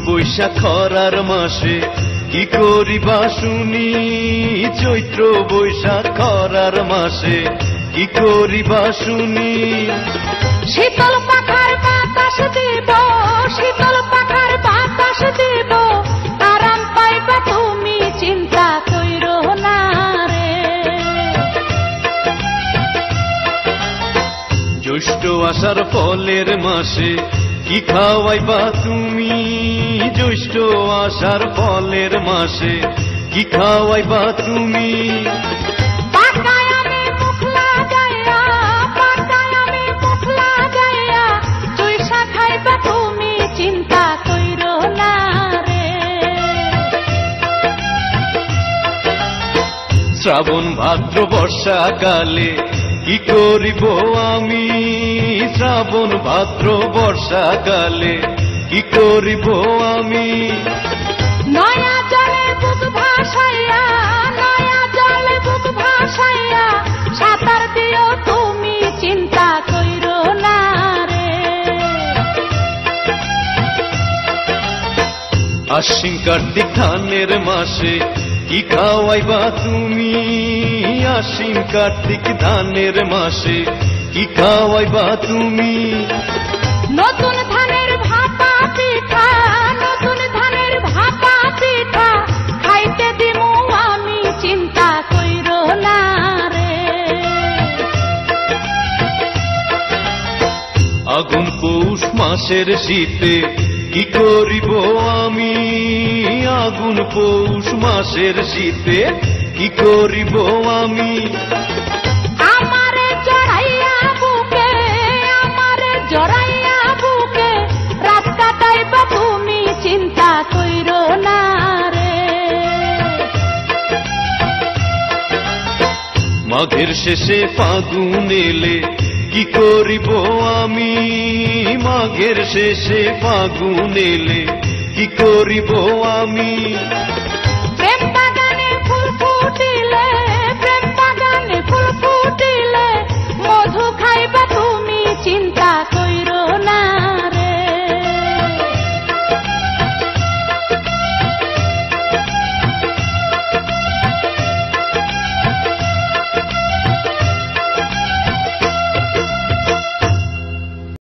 বৈশাখ খরার মাসে কি করিবা শুনি, চৈত্র বৈশাখ খরার মাসে কি করিবা শুনি। শীতল পাখার বাতাস দেব, শীতল পাখার বাতাস দেব, আরাম পাইবা তুমি চিন্তা কইরো না রে। জ্যৈষ্ঠ আষাঢ় ফলের মাসে কি খাওয়াইবা তুমি, জ্যৈষ্ঠ আষাঢ় ফলের মাসে কি খাওয়াইবা তুমি। পাকায় আমি মুখ লাগাইয়া, পাকায় আমি মুখ লাগাইয়া, চৈশা খাইবা তুমি চিন্তা কইরো না রে। শ্রাবণ ভাদ্র বর্ষাকালে কি করিব আমি, শ্রাবণ ভাদ্র বর্ষাকালে কি করিব আমি। নয়া জলে বুক ভাসাইয়া, নয়া জলে বুক ভাসাইয়া, সাঁতার দিও তুমি চিন্তা কইরো না রে। আশ্বিন কার্তিক ধানের মাসে কি খাওয়াইবা তুমি, আশ্বিন কার্তিক ধানের মাসে কি খাওয়াইবা তুমি। নতুন ধানের ভাপা পিঠা, নতুন ধানের ভাপা পিঠা, খাইতে দিমু আমি চিন্তা কইরো না রে। আগুন পৌষ মাসের শীতে কি করিব আমি, আগুন পৌষ মাসের শীতে কি করিব আমি। আমারে জড়াইয়া বুকে, আমারে জড়াইয়া বুকে, রাত কাটাইবা তুমি চিন্তা কইরো না রে। মাঘের শেষে ফাগুন এলে কি করিব আমি, মাঘের শেষে ফাগুন এলে কি করিব আমি।